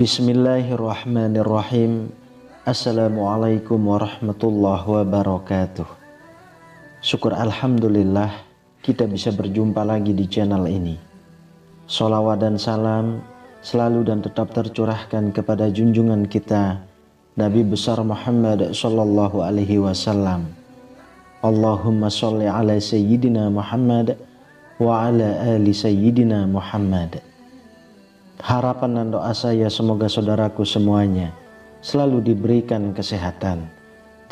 Bismillahirrahmanirrahim. Assalamualaikum warahmatullahi wabarakatuh. Syukur alhamdulillah kita bisa berjumpa lagi di channel ini. Sholawat dan salam selalu dan tetap tercurahkan kepada junjungan kita Nabi besar Muhammad sallallahu alaihi wasallam. Allahumma sholli ala sayyidina Muhammad wa ala ali sayyidina Muhammad. Harapan dan doa saya semoga saudaraku semuanya selalu diberikan kesehatan,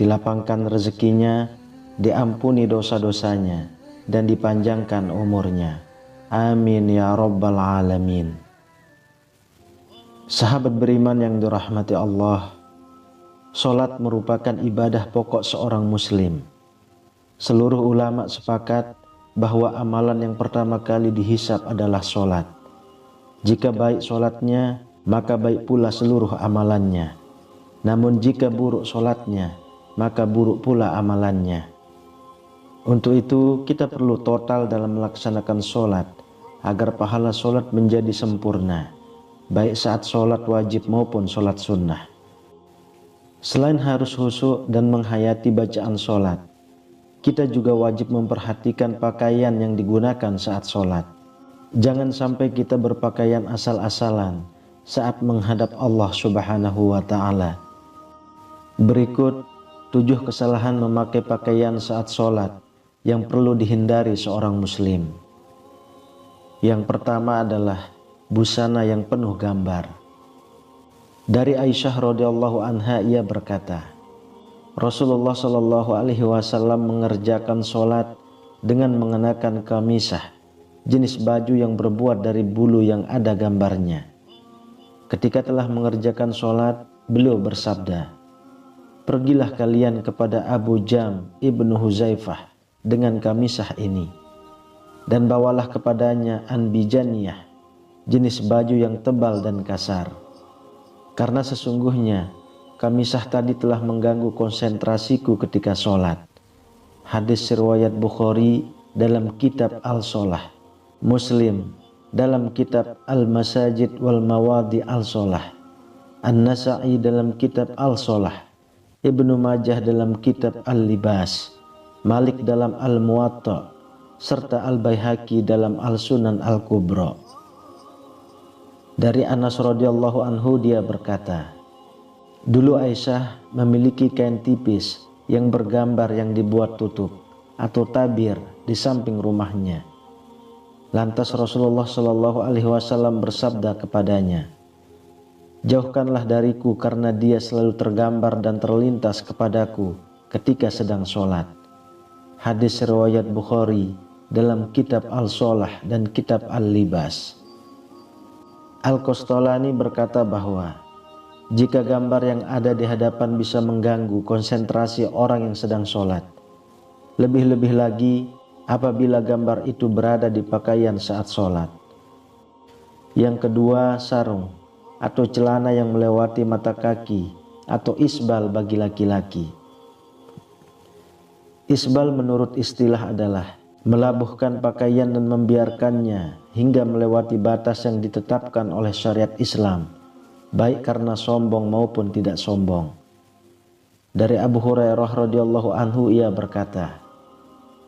dilapangkan rezekinya, diampuni dosa-dosanya, dan dipanjangkan umurnya. Amin ya rabbal alamin. Sahabat beriman yang dirahmati Allah, salat merupakan ibadah pokok seorang muslim. Seluruh ulama sepakat bahwa amalan yang pertama kali dihisab adalah salat. Jika baik sholatnya, maka baik pula seluruh amalannya. Namun jika buruk sholatnya, maka buruk pula amalannya. Untuk itu kita perlu total dalam melaksanakan sholat, agar pahala sholat menjadi sempurna, baik saat sholat wajib maupun sholat sunnah. Selain harus khusyuk dan menghayati bacaan sholat, kita juga wajib memperhatikan pakaian yang digunakan saat sholat. Jangan sampai kita berpakaian asal-asalan saat menghadap Allah Subhanahu wa ta'ala. Berikut 7 kesalahan memakai pakaian saat sholat yang perlu dihindari seorang muslim. Yang pertama adalah busana yang penuh gambar. Dari Aisyah radhiyallahu anha ia berkata, Rasulullah shallallahu alaihi wasallam mengerjakan sholat dengan mengenakan kamisah, jenis baju yang berbuat dari bulu yang ada gambarnya. Ketika telah mengerjakan sholat, beliau bersabda, "Pergilah kalian kepada Abu Jam ibnu Huzaifah dengan kamisah ini, dan bawalah kepadanya anbijaniyah, jenis baju yang tebal dan kasar. Karena sesungguhnya kamisah tadi telah mengganggu konsentrasiku ketika sholat." Hadis riwayat Bukhari dalam kitab Al-Sholah, Muslim dalam kitab Al-Masajid wal Mawadi Al-Sholah, An-Nasa'i dalam kitab Al-Sholah, Ibnu Majah dalam kitab Al-Libas, Malik dalam Al-Muwatta, serta Al-Baihaqi dalam Al-Sunan Al-Kubra. Dari Anas radhiyallahu anhu dia berkata, dulu Aisyah memiliki kain tipis yang bergambar yang dibuat tutup atau tabir di samping rumahnya. Lantas Rasulullah Shallallahu alaihi wasallam bersabda kepadanya, "Jauhkanlah dariku karena dia selalu tergambar dan terlintas kepadaku ketika sedang sholat." Hadis riwayat Bukhari dalam kitab Al-Sholah dan kitab Al-Libas. Al-Qastolani berkata bahwa jika gambar yang ada di hadapan bisa mengganggu konsentrasi orang yang sedang sholat, lebih-lebih lagi apabila gambar itu berada di pakaian saat sholat. Yang kedua, sarung atau celana yang melewati mata kaki atau isbal bagi laki-laki. Isbal menurut istilah adalah melabuhkan pakaian dan membiarkannya hingga melewati batas yang ditetapkan oleh syariat Islam, baik karena sombong maupun tidak sombong. Dari Abu Hurairah radhiyallahu anhu ia berkata,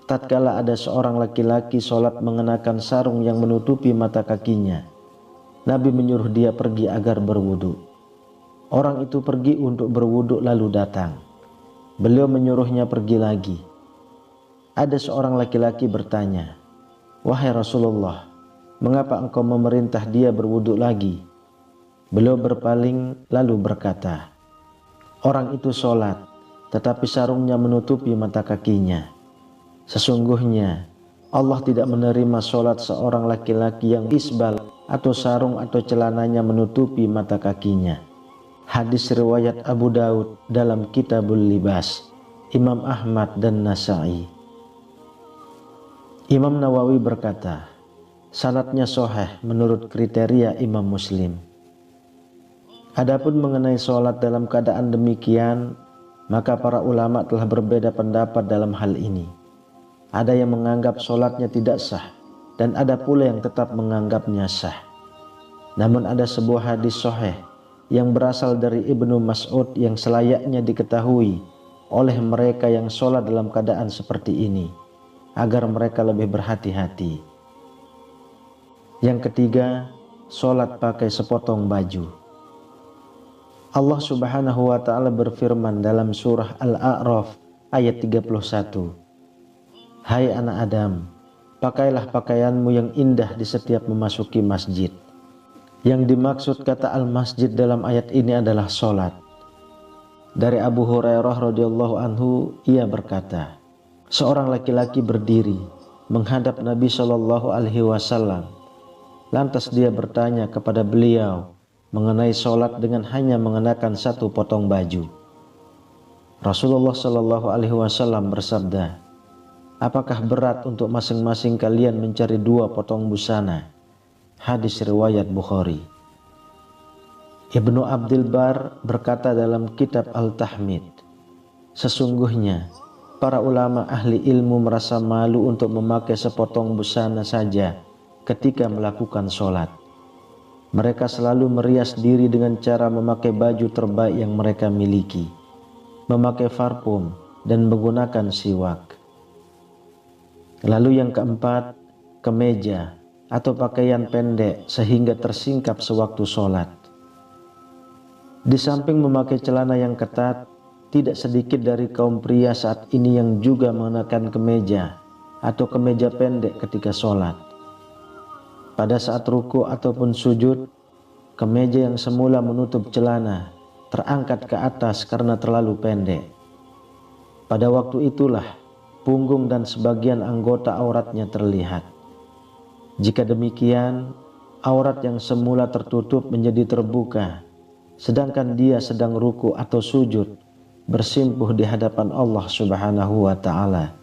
tatkala ada seorang laki-laki sholat mengenakan sarung yang menutupi mata kakinya, Nabi menyuruh dia pergi agar berwudu. Orang itu pergi untuk berwudu lalu datang. Beliau menyuruhnya pergi lagi. Ada seorang laki-laki bertanya, "Wahai Rasulullah, mengapa engkau memerintah dia berwudu lagi?" Beliau berpaling lalu berkata, "Orang itu sholat, tetapi sarungnya menutupi mata kakinya. Sesungguhnya Allah tidak menerima sholat seorang laki-laki yang isbal atau sarung atau celananya menutupi mata kakinya." Hadis riwayat Abu Daud dalam Kitabul Libas, Imam Ahmad dan Nasa'i. Imam Nawawi berkata, sanadnya sahih menurut kriteria Imam Muslim. Adapun mengenai sholat dalam keadaan demikian, maka para ulama telah berbeda pendapat dalam hal ini. Ada yang menganggap sholatnya tidak sah, dan ada pula yang tetap menganggapnya sah. Namun ada sebuah hadis sahih yang berasal dari Ibnu Mas'ud yang selayaknya diketahui oleh mereka yang sholat dalam keadaan seperti ini, agar mereka lebih berhati-hati. Yang ketiga, sholat pakai sepotong baju. Allah Subhanahu wa ta'ala berfirman dalam surah Al-A'raf ayat 31, Hai anak Adam, pakailah pakaianmu yang indah di setiap memasuki masjid. Yang dimaksud kata al-masjid dalam ayat ini adalah sholat. Dari Abu Hurairah radhiyallahu anhu, ia berkata, seorang laki-laki berdiri menghadap Nabi Shallallahu Alaihi Wasallam. Lantas dia bertanya kepada beliau mengenai sholat dengan hanya mengenakan satu potong baju. Rasulullah Shallallahu Alaihi Wasallam bersabda, apakah berat untuk masing-masing kalian mencari 2 potong busana? Hadis riwayat Bukhari. Ibnu Abdul Bar berkata dalam kitab Al-Tahmid, sesungguhnya para ulama ahli ilmu merasa malu untuk memakai sepotong busana saja ketika melakukan sholat. Mereka selalu merias diri dengan cara memakai baju terbaik yang mereka miliki, memakai parfum, dan menggunakan siwak. Lalu yang keempat, kemeja atau pakaian pendek sehingga tersingkap sewaktu sholat. Di samping memakai celana yang ketat, tidak sedikit dari kaum pria saat ini yang juga mengenakan kemeja atau kemeja pendek ketika sholat. Pada saat ruku ataupun sujud, kemeja yang semula menutup celana terangkat ke atas karena terlalu pendek. Pada waktu itulah punggung dan sebagian anggota auratnya terlihat. Jika demikian, aurat yang semula tertutup menjadi terbuka, sedangkan dia sedang ruku atau sujud, bersimpuh di hadapan Allah Subhanahu wa ta'ala.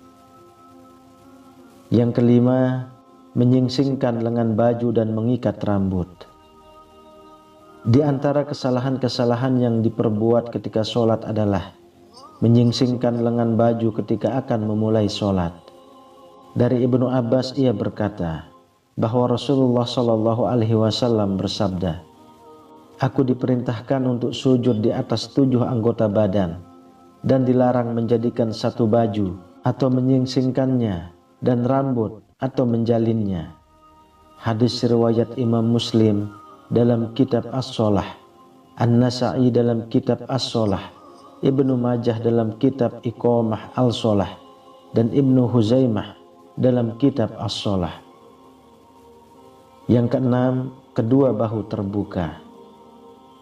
Yang kelima, menyingsingkan lengan baju dan mengikat rambut. Di antara kesalahan-kesalahan yang diperbuat ketika sholat adalah menyingsingkan lengan baju ketika akan memulai sholat. Dari Ibnu Abbas ia berkata bahwa Rasulullah Shallallahu Alaihi Wasallam bersabda, aku diperintahkan untuk sujud di atas 7 anggota badan dan dilarang menjadikan satu baju atau menyingsingkannya dan rambut atau menjalinnya. Hadis riwayat Imam Muslim dalam kitab As-Shalah, An-Nasa'i dalam kitab As-Shalah, Ibnu Majah dalam kitab Iqamah Al-Shalah, dan Ibnu Huzaimah dalam kitab As-Shalah. Yang keenam, kedua bahu terbuka.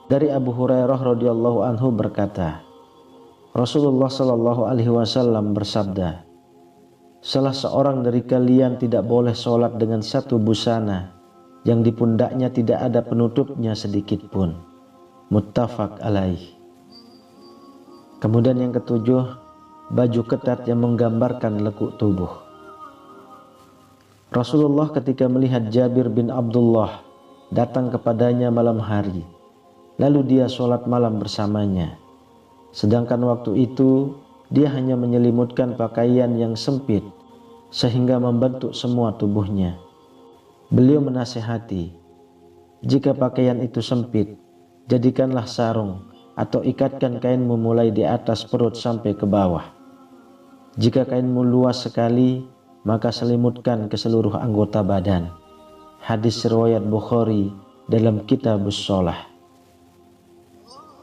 Dari Abu Hurairah radhiyallahu anhu berkata, Rasulullah Shallallahu Alaihi Wasallam bersabda, salah seorang dari kalian tidak boleh sholat dengan satu busana yang di pundaknya tidak ada penutupnya sedikit pun. Muttafaq alaih. Kemudian yang ketujuh, baju ketat yang menggambarkan lekuk tubuh. Rasulullah ketika melihat Jabir bin Abdullah datang kepadanya malam hari, lalu dia sholat malam bersamanya. Sedangkan waktu itu dia hanya menyelimutkan pakaian yang sempit sehingga membentuk semua tubuhnya. Beliau menasihati, jika pakaian itu sempit, jadikanlah sarung atau ikatkan kainmu mulai di atas perut sampai ke bawah. Jika kainmu luas sekali, maka selimutkan ke seluruh anggota badan. Hadis riwayat Bukhari dalam kitab As-Shalah.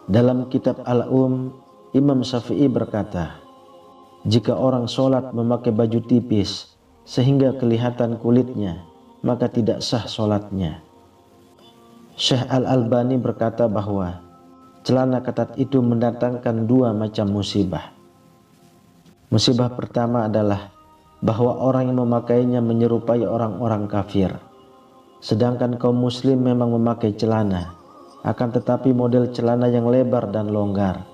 Dalam kitab Al-Um, Imam Syafi'i berkata, jika orang sholat memakai baju tipis sehingga kelihatan kulitnya, maka tidak sah sholatnya. Syekh Al-Albani berkata bahwa celana ketat itu mendatangkan 2 macam musibah. Musibah pertama adalah bahwa orang yang memakainya menyerupai orang-orang kafir. Sedangkan kaum muslim memang memakai celana, akan tetapi model celana yang lebar dan longgar.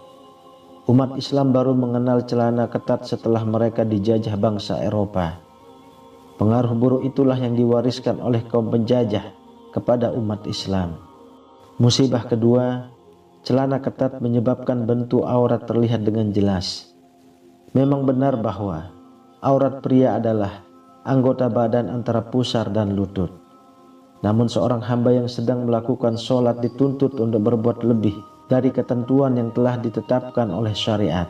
Umat Islam baru mengenal celana ketat setelah mereka dijajah bangsa Eropa. Pengaruh buruk itulah yang diwariskan oleh kaum penjajah kepada umat Islam. Musibah kedua, celana ketat menyebabkan bentuk aurat terlihat dengan jelas. Memang benar bahwa aurat pria adalah anggota badan antara pusar dan lutut. Namun seorang hamba yang sedang melakukan sholat dituntut untuk berbuat lebih dari ketentuan yang telah ditetapkan oleh syariat.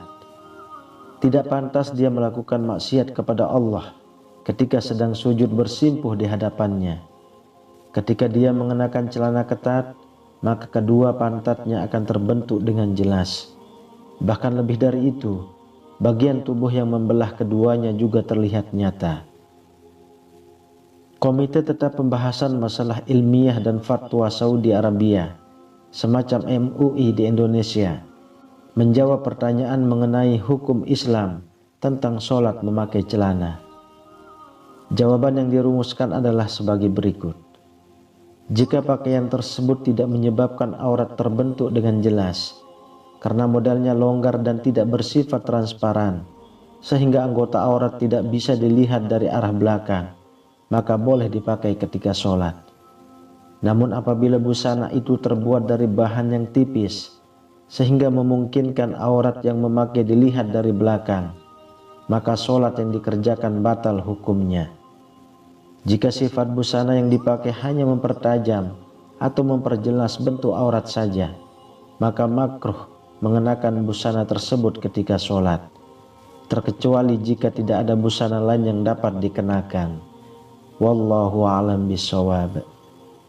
Tidak pantas dia melakukan maksiat kepada Allah ketika sedang sujud bersimpuh di hadapannya. Ketika dia mengenakan celana ketat, maka kedua pantatnya akan terbentuk dengan jelas. Bahkan lebih dari itu, bagian tubuh yang membelah keduanya juga terlihat nyata. Komite Tetap Pembahasan Masalah Ilmiah dan Fatwa Saudi Arabia, semacam MUI di Indonesia, menjawab pertanyaan mengenai hukum Islam tentang sholat memakai celana. Jawaban yang dirumuskan adalah sebagai berikut. Jika pakaian tersebut tidak menyebabkan aurat terbentuk dengan jelas, karena modelnya longgar dan tidak bersifat transparan, sehingga anggota aurat tidak bisa dilihat dari arah belakang, maka boleh dipakai ketika sholat. Namun apabila busana itu terbuat dari bahan yang tipis, sehingga memungkinkan aurat yang memakai dilihat dari belakang, maka sholat yang dikerjakan batal hukumnya. Jika sifat busana yang dipakai hanya mempertajam atau memperjelas bentuk aurat saja, maka makruh mengenakan busana tersebut ketika sholat, terkecuali jika tidak ada busana lain yang dapat dikenakan. Wallahu a'lam bishawab.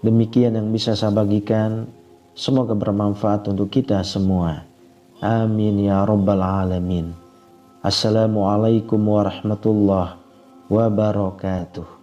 Demikian yang bisa saya bagikan, semoga bermanfaat untuk kita semua. Amin ya rabbal alamin. Assalamualaikum warahmatullahi wabarakatuh.